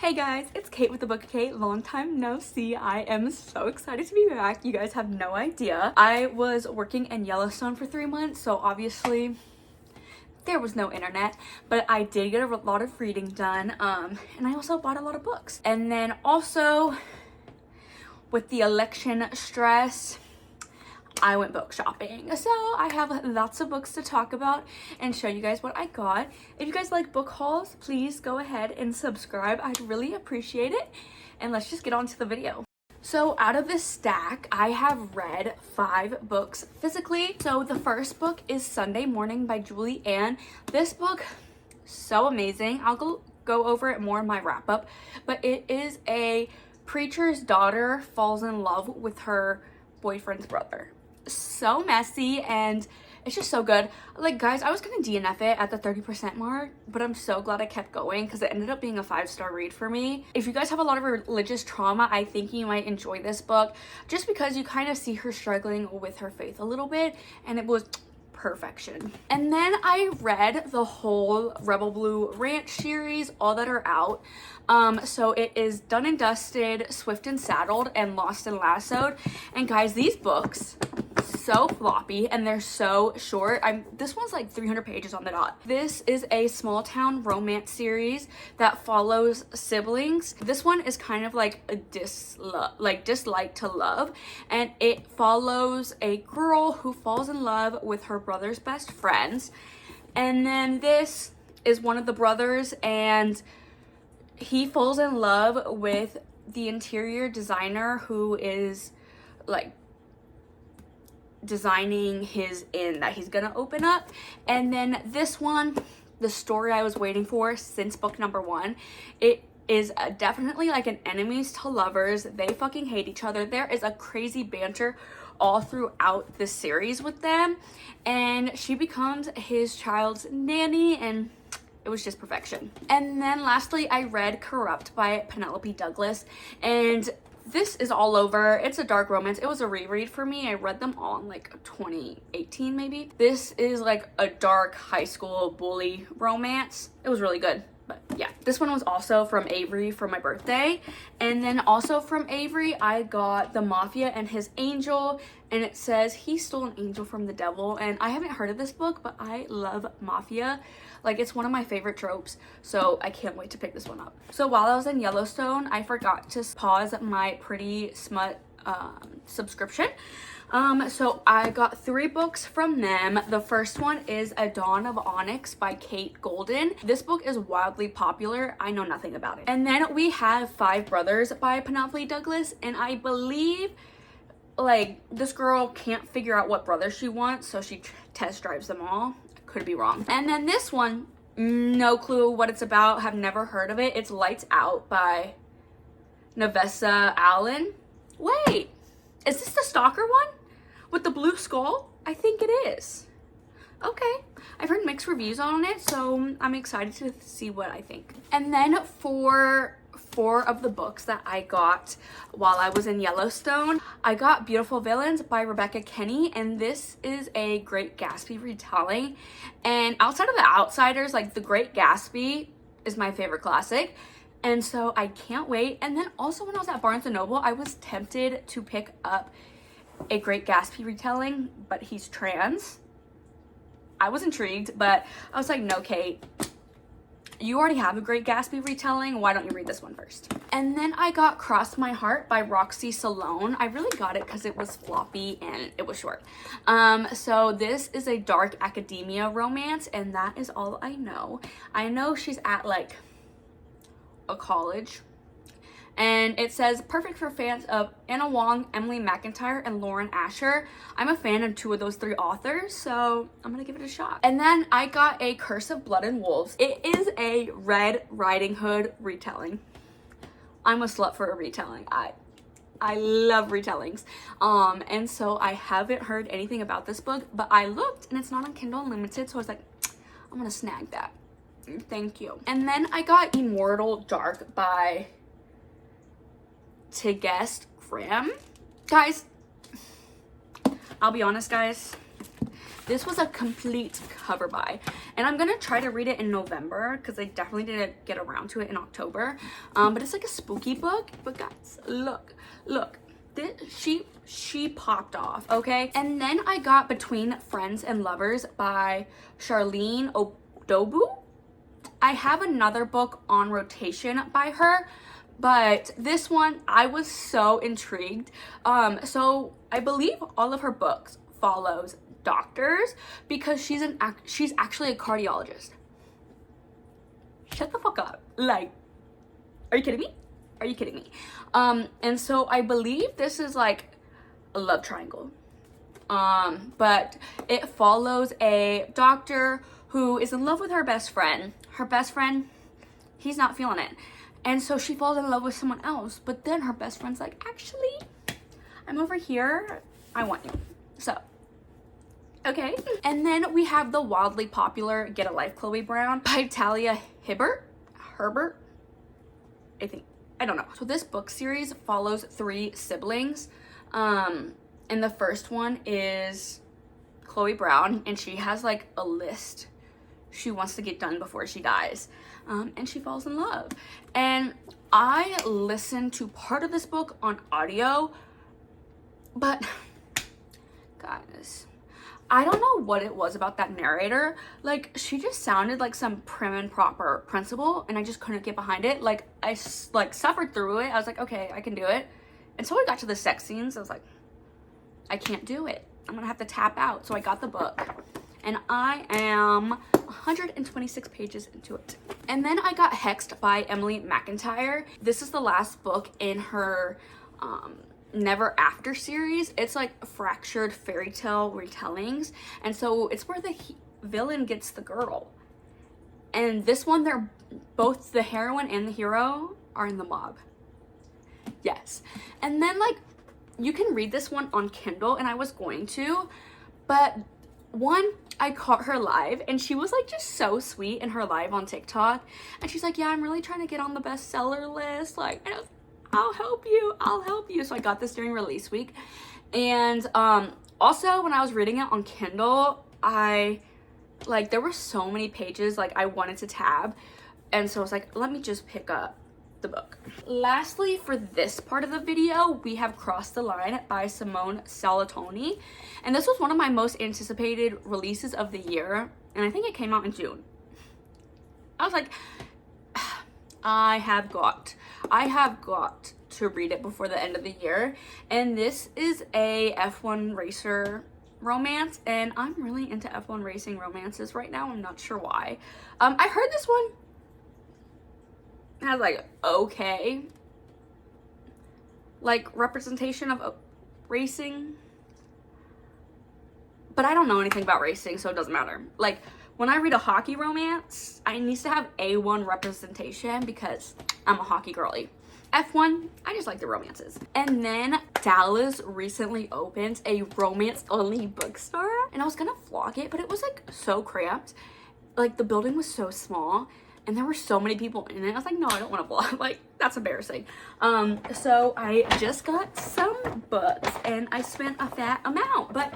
Hey guys, it's Kate with the Book of Kate. Long time no see. I am so excited to be back. You guys have no idea. I was working in Yellowstone for 3 months, so obviously there was no internet, but I did get a lot of reading done, and I also bought a lot of books. And then also with the election stress, I went book shopping. So I have lots of books to talk about and show you guys what I got. If you guys like book hauls, please go ahead and subscribe. I'd really appreciate it. And let's just get on to the video. So out of this stack, I have read 5 books physically. So the first book is Sunday Morning by Julie Ann. This book, so amazing. I'll go over it more in my wrap up, but it is a preacher's daughter falls in love with her boyfriend's brother. So messy, and it's just so good. Like, guys, I was gonna DNF it at the 30% mark, but I'm so glad I kept going because it ended up being a 5-star read for me. If you guys have a lot of religious trauma, I think you might enjoy this book just because you kind of see her struggling with her faith a little bit, and it was perfection. And then I read the whole Rebel Blue Ranch series, all that are out. So it is Done and Dusted, Swift and Saddled, and Lost and Lassoed. And guys, these books, so floppy, and they're so short. This one's like 300 pages on the dot. This is a small town romance series that follows siblings. This one is kind of like a dislike to love, and it follows a girl who falls in love with her brother's best friends. And then this is one of the brothers, and he falls in love with the interior designer who is like designing his inn that he's gonna open up. And then this one, the story I was waiting for since book number 1, it is definitely like an enemies to lovers. They fucking hate each other. There is a crazy banter all throughout the series with them, and she becomes his child's nanny, and it was just perfection. And then lastly, I read Corrupt by Penelope Douglas, and this is all over. It's a dark romance. It was a reread for me. I read them all in like 2018 maybe. This is like a dark high school bully romance. It was really good. But yeah, this one was also from Avery for my birthday. And then also from Avery, I got The Mafia and His Angel, and it says he stole an angel from the devil. And I haven't heard of this book, but I love Mafia. Like, it's one of my favorite tropes, so I can't wait to pick this one up. So while I was in Yellowstone, I forgot to pause my Pretty Smut subscription. So I got 3 books from them. The first one is A Dawn of Onyx by Kate Golden. This book is wildly popular. I know nothing about it. And then we have 5 Brothers by Penelope Douglas, and I believe like this girl can't figure out what brother she wants, so she test drives them all. Could be wrong. And then this one, no clue what it's about, have never heard of it. It's Lights Out by Nevessa Allen. Wait, is this the stalker one with the blue skull? I think it is. Okay, I've heard mixed reviews on it, so I'm excited to see what I think. And then for 4 of the books that I got while I was in Yellowstone, I got Beautiful Villains by Rebecca Kenny, and this is a Great Gatsby retelling. And outside of The Outsiders, like The Great Gatsby is my favorite classic, and so I can't wait. And then also when I was at Barnes & Noble, I was tempted to pick up a Great Gatsby retelling, but he's trans. I was intrigued, but I was like, no, Kate, you already have a Great Gatsby retelling. Why don't you read this one first? And then I got Cross My Heart by Roxy Salone. I really got it because it was floppy and it was short. So this is a dark academia romance, and that is all I know. I know she's at like a college, and it says perfect for fans of Anna Wong, Emily McIntyre, and Lauren Asher. I'm a fan of 2 of those 3 authors, so I'm gonna give it a shot. And then I got A Curse of Blood and Wolves. It is a Red Riding Hood retelling. I'm a slut for a retelling. I love retellings. And so I haven't heard anything about this book, but I looked and it's not on Kindle Unlimited, so I was like, I'm gonna snag that. Thank you. And then I got Immortal Dark by Tigest Graham. Guys, I'll be honest, guys, This was a complete cover buy, and I'm gonna try to read it in November because I definitely didn't get around to it in October. But it's like a spooky book. But guys, look, she popped off, okay? And then I got Between Friends and Lovers by Charlene Odobu. I have another book on rotation by her, but this one I was so intrigued. So I believe all of her books follows doctors because she's actually a cardiologist. Shut the fuck up. Like, are you kidding me? Are you kidding me? And so I believe this is like a love triangle. But it follows a doctor who is in love with her best friend. Her best friend, he's not feeling it. And so she falls in love with someone else. But then her best friend's like, actually, I'm over here. I want you. So, okay. And then we have the wildly popular Get a Life, Chloe Brown by Talia Herbert. I don't know. So this book series follows 3 siblings. And the first one is Chloe Brown, and she has like a list she wants to get done before she dies. And she falls in love. And I listened to part of this book on audio, but guys, I don't know what it was about that narrator. Like, she just sounded like some prim and proper principal, and I just couldn't get behind it. Like, I suffered through it. I was like, okay, I can do it. And so I got to the sex scenes. I was like, I can't do it. I'm gonna have to tap out. So I got the book, and I am 126 pages into it. And then I got Hexed by Emily McIntyre. This is the last book in her Never After series. It's like fractured fairy tale retellings, and so it's where the villain gets the girl. And this one, they're both the heroine and the hero are in the mob. Yes. And then like you can read this one on Kindle, and I was going to, but one, I caught her live, and she was like just so sweet in her live on TikTok, and she's like, yeah, I'm really trying to get on the bestseller list, like, and I was, I'll help you. So I got this during release week. And also when I was reading it on Kindle, there were so many pages like I wanted to tab, and so I was like, let me just pick up the book. Lastly, for this part of the video, we have Crossed the Line by Simone Salatoni, and this was one of my most anticipated releases of the year, and I think it came out in June. I was like, I have got to read it before the end of the year. And this is a F1 racer romance, and I'm really into F1 racing romances right now. I'm not sure why. I heard this one has like okay like representation of racing, but I don't know anything about racing, so it doesn't matter. Like, when I read a hockey romance, I need to have A1 representation because I'm a hockey girly. F1, I just like the romances. And then Dallas recently opened a romance-only bookstore, and I was gonna vlog it, but it was like so cramped. Like, the building was so small, and there were so many people in it. I was like, no, I don't want to vlog. Like, that's embarrassing. So I just got some books, and I spent a fat amount, but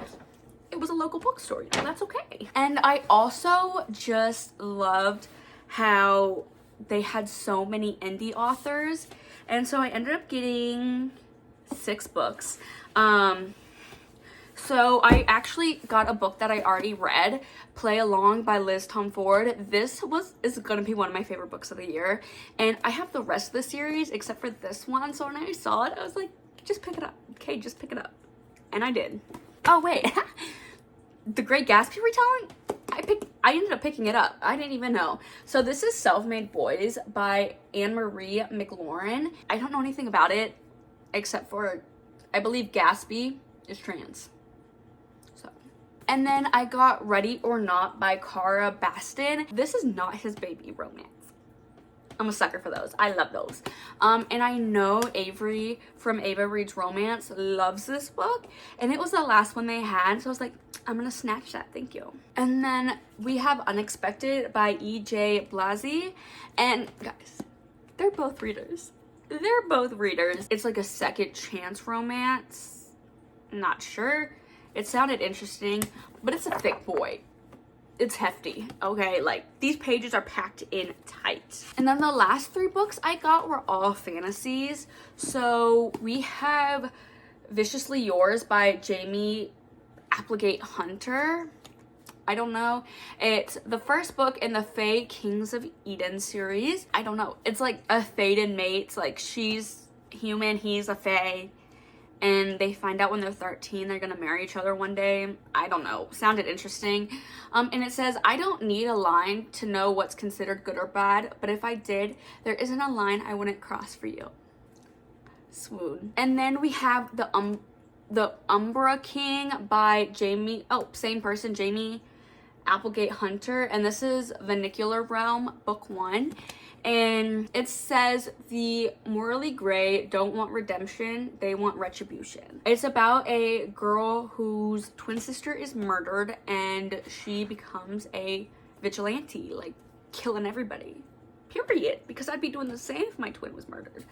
it was a local bookstore, you know, that's okay. And I also just loved how they had so many indie authors, and so I ended up getting 6 books. So I actually got a book that I already read, Play Along by Liz Tomforde. This is gonna be one of my favorite books of the year, and I have the rest of the series except for this one. So when I saw it, I was like, just pick it up, okay, just pick it up. And I did. Oh wait, The Great Gatsby retelling? I ended up picking it up. I didn't even know. So this is Self-Made Boys by Anne-Marie McLaurin. I don't know anything about it except for I believe Gatsby is trans. So, and then I got Ready or Not by Cara Baston. This is not his baby romance. I'm a sucker for those. I love those. And I know Avery from Ava Reads Romance loves this book, and it was the last one they had, so I was like, I'm gonna snatch that, thank you. And then we have Unexpected by E.J. Blasey, and guys, they're both readers. They're both readers. It's like a second chance romance. Not sure. It sounded interesting, but it's a thick boy. It's hefty, okay? Like, these pages are packed in tight. And then the last 3 books I got were all fantasies. So we have Viciously Yours by Jamie Applegate Hunter. I don't know. It's the first book in the Fae Kings of Eden series. I don't know. It's like a fated mates. Like, she's human, he's a fae. And they find out when they're 13 they're gonna marry each other one day. I don't know. Sounded interesting. And it says, I don't need a line to know what's considered good or bad, but if I did, there isn't a line I wouldn't cross for you. Swoon. And then we have the Umbra King by Jamie Applegate Hunter, and this is Vernacular Realm, book 1. And it says the morally gray don't want redemption, they want retribution. It's about a girl whose twin sister is murdered and she becomes a vigilante, like killing everybody. Period. Because I'd be doing the same if my twin was murdered.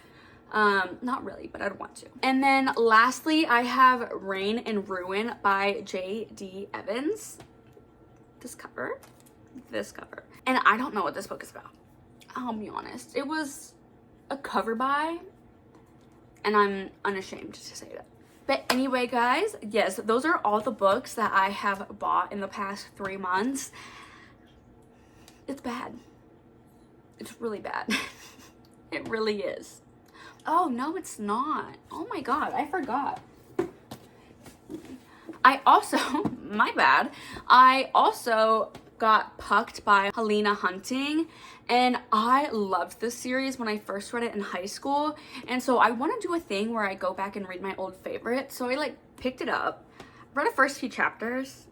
Not really, but I'd want to. And then lastly, I have Reign and Ruin by J.D. Evans. This cover. And I don't know what this book is about. I'll be honest. It was a cover buy, and I'm unashamed to say that. But anyway, guys, yes, those are all the books that I have bought in the past 3 months. It's bad. It's really bad. It really is. Oh, no, it's not. Oh my god, I forgot. I also, my bad, I also got Pucked by Helena Hunting, and I loved this series when I first read it in high school, and so I want to do a thing where I go back and read my old favorites. So I like picked it up, read the first few chapters.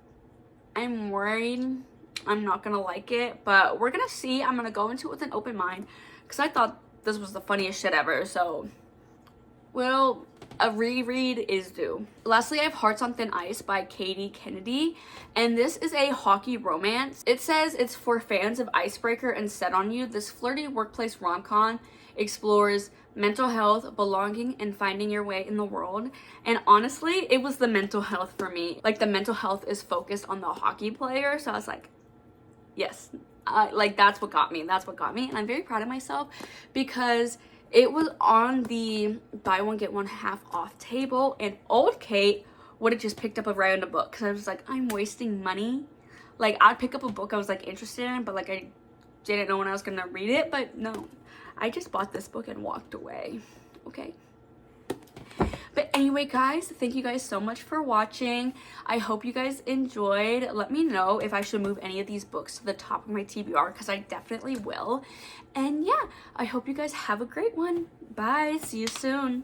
I'm worried I'm not gonna like it, but we're gonna see. I'm gonna go into it with an open mind because I thought this was the funniest shit ever. So, well, a reread is due. Lastly, I have Hearts on Thin Ice by Katie Kennedy, and this is a hockey romance. It says it's for fans of Icebreaker and Set on You. This flirty workplace rom-com explores mental health, belonging, and finding your way in the world. And honestly, it was the mental health for me. Like, the mental health is focused on the hockey player, so I was like, yes. Like, that's what got me. And I'm very proud of myself because it was on the buy one get one half off table, and old Kate would have just picked up a random book because I was like, I'm wasting money. Like, I'd pick up a book I was like interested in, but like I didn't know when I was gonna read it. But no, I just bought this book and walked away. Okay. But anyway, guys, thank you guys so much for watching. I hope you guys enjoyed. Let me know if I should move any of these books to the top of my TBR, because I definitely will. And yeah, I hope you guys have a great one. Bye. See you soon.